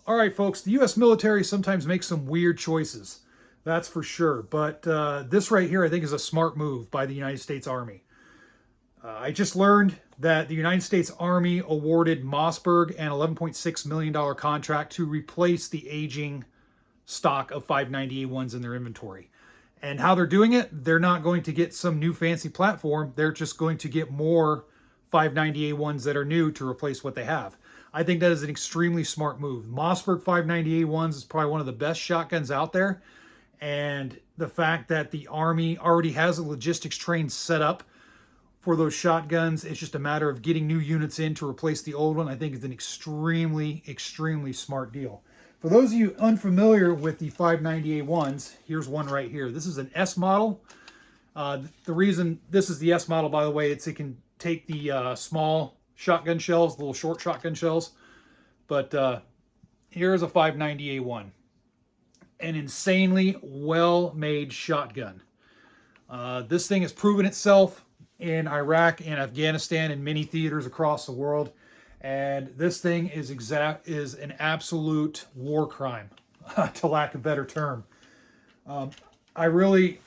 All right, folks, the U.S. military sometimes makes some weird choices. That's for sure. But this right here, I think, is a smart move by the United States Army. I just learned that the United States Army awarded Mossberg an $11.6 million contract to replace the aging stock of 590A1s in their inventory. And how they're doing it, they're not going to get some new fancy platform. They're just going to get more 590A1s that are new to replace what they have. I think that is an extremely smart move. Mossberg 590A1s is probably one of the best shotguns out there. And the fact that the Army already has a logistics train set up for those shotguns, it's just a matter of getting new units in to replace the old one. I think is an extremely, extremely smart deal. For those of you unfamiliar with the 590A1s, here's one right here. This is an S model. The reason this is the S model, by the way, it can take the small shotgun shells, the little short shotgun shells. But here's a 590A1. An insanely well-made shotgun. This thing has proven itself in Iraq and Afghanistan and many theaters across the world. And this thing is an absolute war crime, to lack of a better term. I really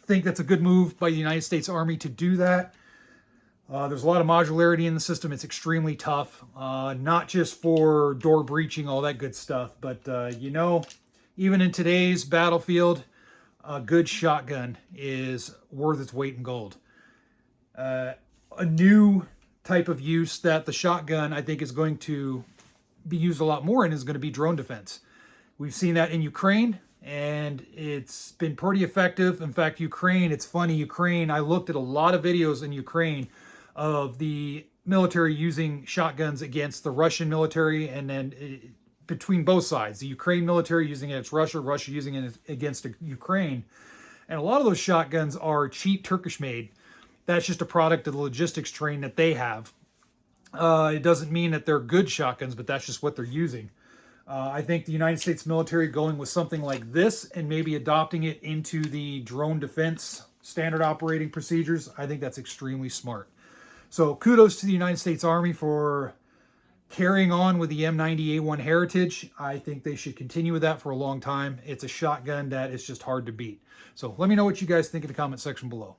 think that's a good move by the United States Army to do that. There's a lot of modularity in the system. It's extremely tough, not just for door breaching, all that good stuff, but even in today's battlefield, a good shotgun is worth its weight in gold. A new type of use that the shotgun, I think, is going to be used a lot more in is going to be drone defense. We've seen that in Ukraine, and it's been pretty effective. In fact, Ukraine, it's funny, Ukraine, I looked at a lot of videos in Ukraine of the military using shotguns against the Russian military, and then between both sides, the Ukraine military using it against Russia, Russia using it against Ukraine. And a lot of those shotguns are cheap Turkish made. That's just a product of the logistics train that they have. It doesn't mean that they're good shotguns, but that's just what they're using. I think the United States military going with something like this and maybe adopting it into the drone defense standard operating procedures, I think that's extremely smart. So kudos to the United States Army for carrying on with the M90A1 heritage. I think they should continue with that for a long time. It's a shotgun that is just hard to beat. So let me know what you guys think in the comment section below.